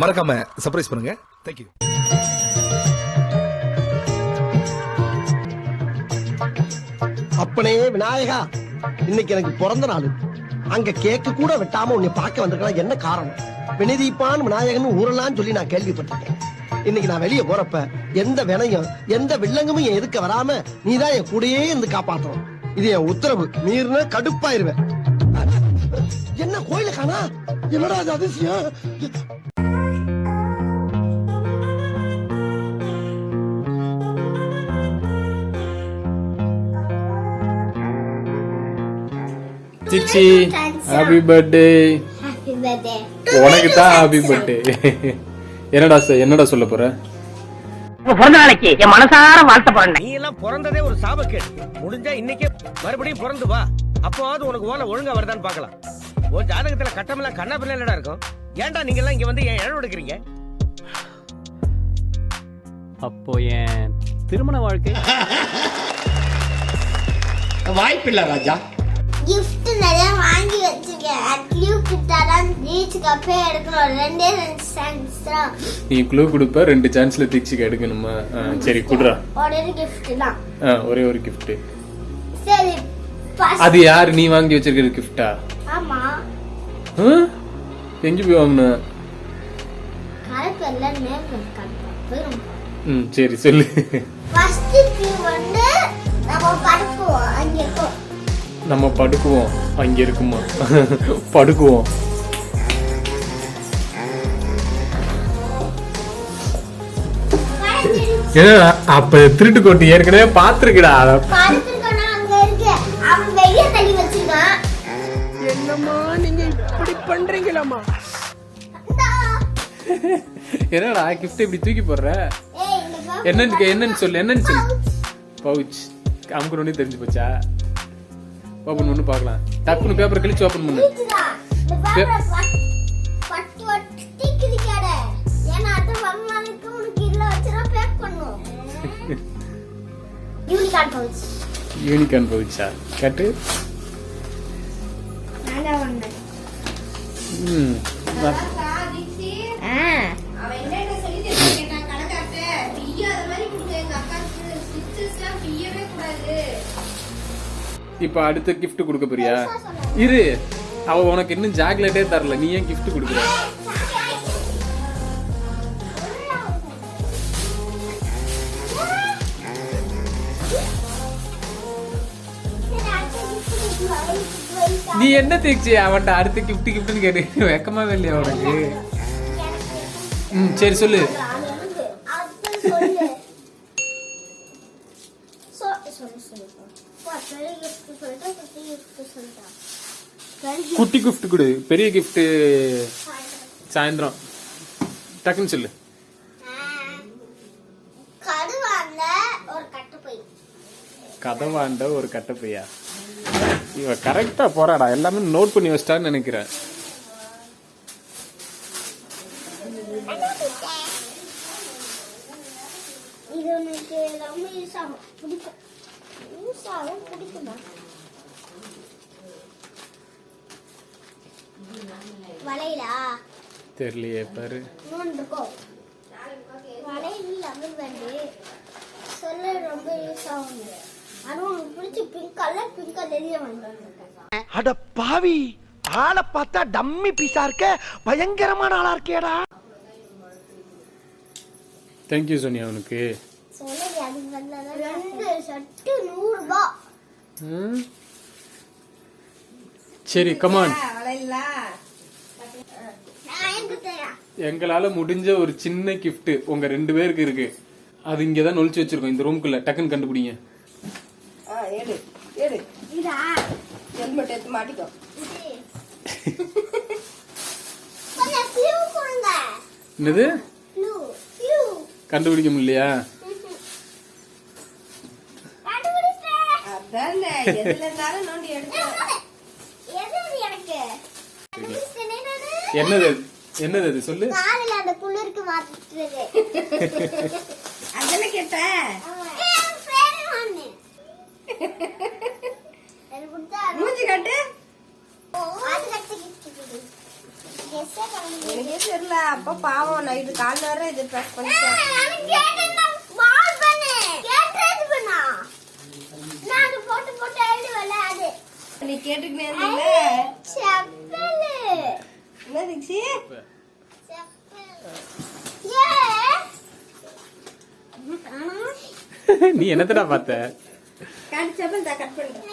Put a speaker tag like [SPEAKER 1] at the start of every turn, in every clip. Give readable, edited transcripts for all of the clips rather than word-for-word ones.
[SPEAKER 1] மறக்காம சர்ப்ரைஸ் பண்ணுங்க. தேங்க்யூ.
[SPEAKER 2] அப்பனே விநாயகா, இன்னைக்கு எனக்கு பிறந்த நாள். அங்க கேக்கு கூட வெட்டாம உன்னை பார்க்க வந்திருக்கலாம். என்ன காரணம்? வினதீப்பான் விநாயகன் ஊரெல்லாம் சொல்லி நான் கேள்விப்பட்டிருக்கேன். இன்னைக்கு நான் வெளியே போறப்ப எந்த வினையும் எந்த வில்லங்கமும் என் எதுக்க வராம நீதான் என் கூடயே இருந்து காப்பாற்றணும். இது என் உத்தரவு. மீறின கடுப்பாயிருவேன். என்ன கோயில காணா? என்னடா அது அதிசயம்?
[SPEAKER 3] சிச்சி ஹாப்பி பர்த்டே. உனக்கு தான் ஹாப்பி பர்த்டே. என்னடா சொல்ல போற?
[SPEAKER 4] பிறந்த நாளைக்கு என் மனசார வாழ்த்த போறேன்.
[SPEAKER 5] நீ எல்லாம் பிறந்ததே ஒரு சாபக்கேடு. முடிஞ்சா இன்னைக்கே மறுபடியும் பிறந்து வா. அப்போவாது உனக்கு ஓலை ஒழுங்கா வருதான்னு பாக்கலாம். ஒரு ஜாதகத்துல கட்டமெல்லாம் கண்ணா பிள்ளை இருக்கும். ஏன்டா நீங்க எல்லாம் இங்க வந்து ஏன் இடம் எடுக்கிறீங்க?
[SPEAKER 3] அப்போ என் திருமண வாழ்க்கை
[SPEAKER 6] வாய்ப்பில்லை ராஜா.
[SPEAKER 7] gift நிறைய வாங்கி வச்சிருக்கேன். கிஃப்ட் தரேன். பீச்சுக்கு அப்பே எடுக்கணும். 2 சான்ஸ் தான்.
[SPEAKER 3] நீ க்ளூ கொடுப்ப 2 சான்ஸ்ல தீக்ஷிக்கு எடுக்கணுமா? சரி குடுறா.
[SPEAKER 7] ஒரே gift தான்.
[SPEAKER 3] ஒரே ஒரு gift.
[SPEAKER 7] சரி.
[SPEAKER 3] அது யார் நீ வாங்கி வச்சிருக்கிற gift-ஆ?
[SPEAKER 7] ஆமா.
[SPEAKER 3] எங்க போய் வாங்குன?
[SPEAKER 7] கரெக்ட்ல நேம் போயிரும்.
[SPEAKER 3] சரி சொல்லு.
[SPEAKER 7] ஃபர்ஸ்ட் கியூ வந்து நம்ம படுக்குவோம் அங்க இருக்கும்.
[SPEAKER 3] நம்ம படுக்குவோம் அங்க இருக்குமா? படுக்குவோம். அப்ப திருட்டு கோட்டி ஏற்கனவே பாத்துருக்கடா.
[SPEAKER 7] படுத்துக்கனா அங்க இருக்கு. அவன் வெளிய தள்ளி வச்சிருக்கான்.
[SPEAKER 2] என்னம்மா நீங்க இப்படி பண்றீங்களாமா?
[SPEAKER 3] என்னடா கிஃப்ட் இப்படி தூக்கி போடுற? என்னன்னு சொல்லு. பவுச் அமுக்குறோனே தெரிஞ்சு போச்சா? ஓபன் பண்ணு பார்க்கலாம். டக்குனு பேப்பர் கிழிச்சு ஓபன் பண்ணு. யூனிகார்ன் பவுச்சா? கட்டு. இப்ப அடுத்த கிஃப்ட் கொடுக்க போறியா? இரு, அவ உனக்கு இன்னும் சாக்லேட்டே தரல, நீ ஏன் கிஃப்ட் கொடுக்குற? நீ என்ன தேய்ச்சி அவன்கிட்ட அடுத்த கிஃப்ட்னு கேட்டு வெக்கமாவே இல்லையா உனக்கு? சரி சொல்லு. குட்டி கிஃப்ட் கொடு, பெரிய கிஃப்ட் சாயந்தரம். டக்குன்னு சொல்லு. கதவாண்ட ஒரு கட்டப்பையா? இவ கரெக்டா போறாடா, எல்லாமே நோட் பண்ணி வச்சிட்டான்னு நினைக்கிறேன். தெரியலையே பாரு.
[SPEAKER 2] அட பாவி, ஆளை பார்த்தா டம்மி பீஸா இருக்க, பயங்கரமான ஆளா இருக்கேடா.
[SPEAKER 3] தேங்க்யூ சோனியா. உனக்கு சரி கமான். எங்களால முடிஞ்ச ஒரு சின்ன கிஃப்ட் உங்க 2 பேருக்கு இருக்கு. அது இங்கதான் நொழிச்சு வச்சிருக்கோம் இந்த ரூம்குள்ள. டக்குன்னு கண்டுபிடிங்க. என்னது? கண்டுபிடிக்க முடியலையா? என்னது என்னது அது சொல்லு.
[SPEAKER 7] அந்த குளிருக்கு மாத்திட்டு
[SPEAKER 6] அதெல்லாம் கேட்டேன்.
[SPEAKER 7] மூஞ்சி காட்டு. கெஸ்ஸே பண்ண முடியல.
[SPEAKER 8] எனக்கே தெரியல. அப்ப பாவம் நைட்டு காலைல வர இது ப்ரெஸ் பண்ணிட்டேன்.
[SPEAKER 7] எனக்கு கேட்டேன்னா ஸ்மால் பண்ணு. கேட்றது பண்ணா. நான் போட்டு போட்டு எழுதுவல அது.
[SPEAKER 8] நீ கேட்டுக்கினே இருந்தீல.
[SPEAKER 7] செப்பல்.
[SPEAKER 8] என்ன தீக்ஷி?
[SPEAKER 3] நீ என்னத்தடா பார்த்த?
[SPEAKER 8] கட் செப்பல் தான் கட் பண்ணிட்டேன்.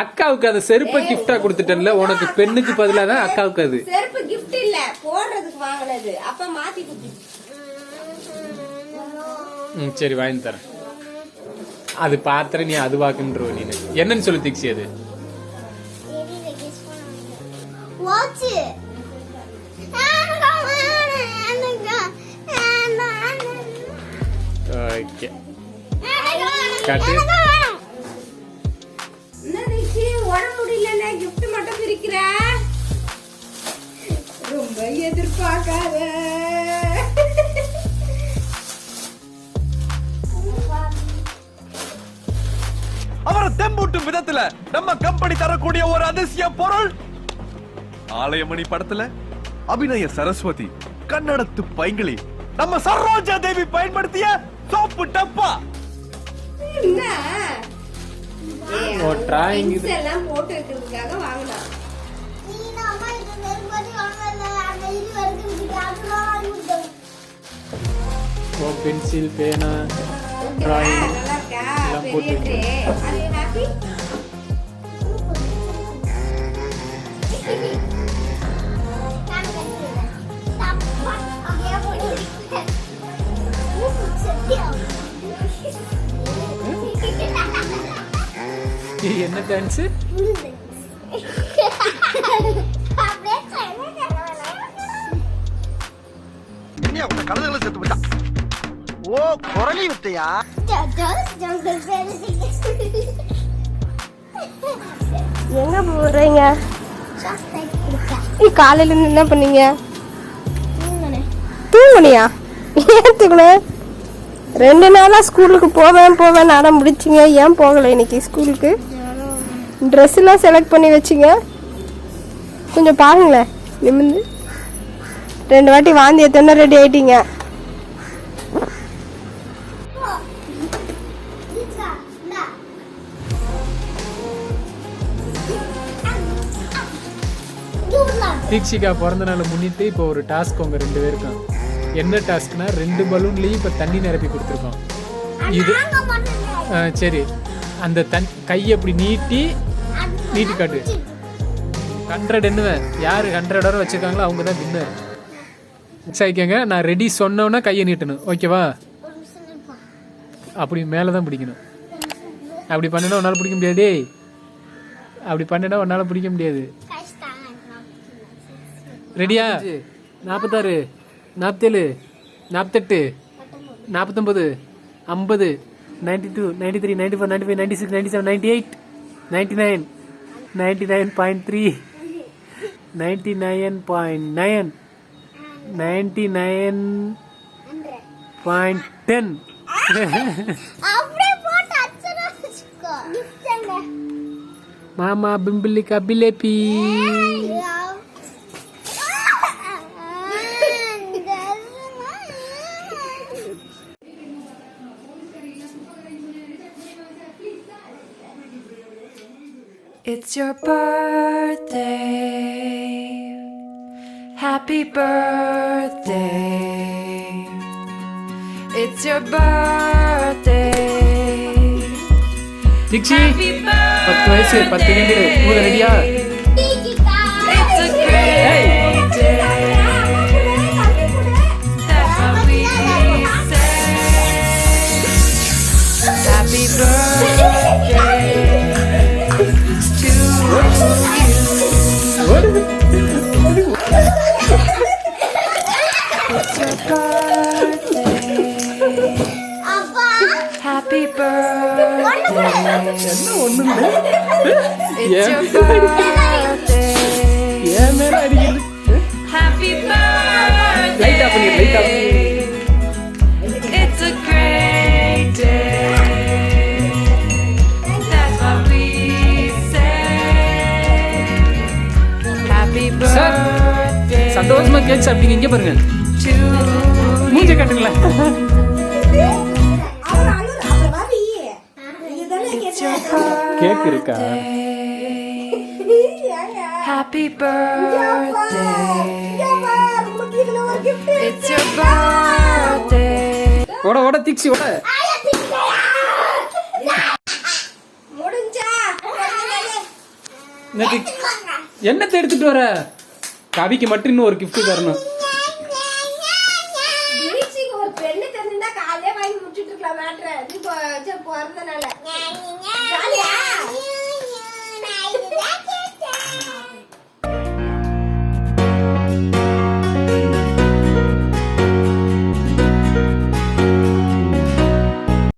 [SPEAKER 3] அக்காவுக்கு அந்த செருப்பை கிஃப்டா கொடுத்துட்டேன்ல, உனக்கு பெண்ணுக்கு பதிலா தான் அக்காவுக்கு அது.
[SPEAKER 8] செருப்பு gift இல்ல, போடுறதுக்கு வாங்குனது. அப்ப மாத்தி குடுத்து.
[SPEAKER 3] சரி வாங்கி தரேன். அது பாத்திர நீ அது வாக்குன்ற நீ என்னன்னு சொல்லு திக்ஸி அது.
[SPEAKER 7] வாட்ச்.
[SPEAKER 3] ஓகே காட்டு.
[SPEAKER 8] என்ன தீக்ஷி உடம்பு முடியலன்னா gift மட்டும் பிரிக்கிற? ரொம்ப எதிர்பார்க்காத.
[SPEAKER 1] அவரை தெம்பூட்டும் விதத்துல நம்ம கம்பெனி தரக்கூடிய ஒரு அதிசய பொருள் ஆலயமணி படத்துல அபிநய சரஸ்வதி கன்னடத்து பைங்கிளி நம்ம சரோஜா தேவி பயன்படுத்திய சோப்பு டப்பா.
[SPEAKER 8] என்ன?
[SPEAKER 3] ஓ டிராயிங் இது.
[SPEAKER 8] எல்லாம் போட்டு வைக்கிறதுக்காக வாங்கினா.
[SPEAKER 7] நீ அம்மா இது வெறுமனே வாங்கல. அந்த இது வரைக்கும் அதெல்லாம் வாங்கி கொடுத்தேன்.
[SPEAKER 3] ஓ பென்சில் பேனா டிராயிங்
[SPEAKER 8] நல்லா இருக்கா?
[SPEAKER 3] எல்லாம்
[SPEAKER 8] பெரிய
[SPEAKER 3] போட்டு
[SPEAKER 8] ட்ரே. அது ஹாப்பி?
[SPEAKER 3] என்ன டான்ஸ்?
[SPEAKER 2] என்ன உங்க கழுதைகளை செத்து போட்டா? ஓ குரலி வித்தையா?
[SPEAKER 8] எங்க போறீங்க? காலையில இருந்து என்ன பண்ணீங்க? தூங்குனியா? ஏன் தூங்குன? 2 நாளா ஸ்கூலுக்கு போவேன் அடம் முடிச்சிங்க. ஏன் போகல இன்னைக்கு ஸ்கூலுக்கு? ட்ரெஸ் எல்லாம் செலக்ட் பண்ணி வச்சிங்க. கொஞ்சம் பாருங்களேன் நிமிந்து. 2 வாட்டி வாந்தி எத்தனை ரெடி ஆயிட்டீங்க.
[SPEAKER 3] தீக்ஷிகா பிறந்த நாளை முன்னிட்டு இப்போ ஒரு டாஸ்க் உங்க 2 பேருக்கும். என்ன டாஸ்க்னா 2 பலூன்லயும் இப்ப தண்ணி நிரப்பி கொடுத்துருக்கோம். இது சரி, அந்த கையை அப்படி நீட்டி காட்டு. 100 எண்ணுவேன். யாரு 100 வச்சிருக்காங்களோ அவங்க தான் வின்னர். ஆயிக்கங்க. நான் ரெடி சொன்னோன்னா கையை நீட்டணும். ஓகேவா? அப்படி மேலே தான் பிடிக்கணும். அப்படி பண்ணினா உன்னால பிடிக்க முடியாது. அப்படி பண்ணினா உன்னால பிடிக்க முடியாது. ரெடியா? 46 47 48 49 50 92 93 94 95 96 97 98 99 99.3 99.9 99.10 மாமா பிம்பிலிக்கா பிலேபி.
[SPEAKER 9] It's your birthday. Happy birthday. It's your birthday.
[SPEAKER 3] Deekshi 10 வயசு 10 நிமிடம். மூணு ரெடியா?
[SPEAKER 9] It's a great day. That's what we say. Happy birthday to you. It's your birthday. Happy birthday. It's your birthday.
[SPEAKER 3] ஏன் மேல அடிக்கிறது?
[SPEAKER 9] Happy birthday.
[SPEAKER 3] லைட் ஆஃப் பண்ணி, light off பண்ணி.
[SPEAKER 9] It's a great day. That's what we say.
[SPEAKER 3] Cake சாப்பிட்டீங்க? இங்க பாருங்க, மூஞ்ச காட்டுங்களேன். Cake இருக்கா?
[SPEAKER 9] Happy birthday. It's your birthday.
[SPEAKER 3] ஓட ஓட திக்ஸி ஓட. என்னத்தை எடுத்துட்டு வர? கவிக்கு மட்டும் இன்னும் ஒரு gift தரணும்.
[SPEAKER 8] ஒரு பெண்ணு தெரிஞ்சிருந்தா காலையே வாங்கி முடிச்சுட்டு இருக்கலாம். பிறந்தனால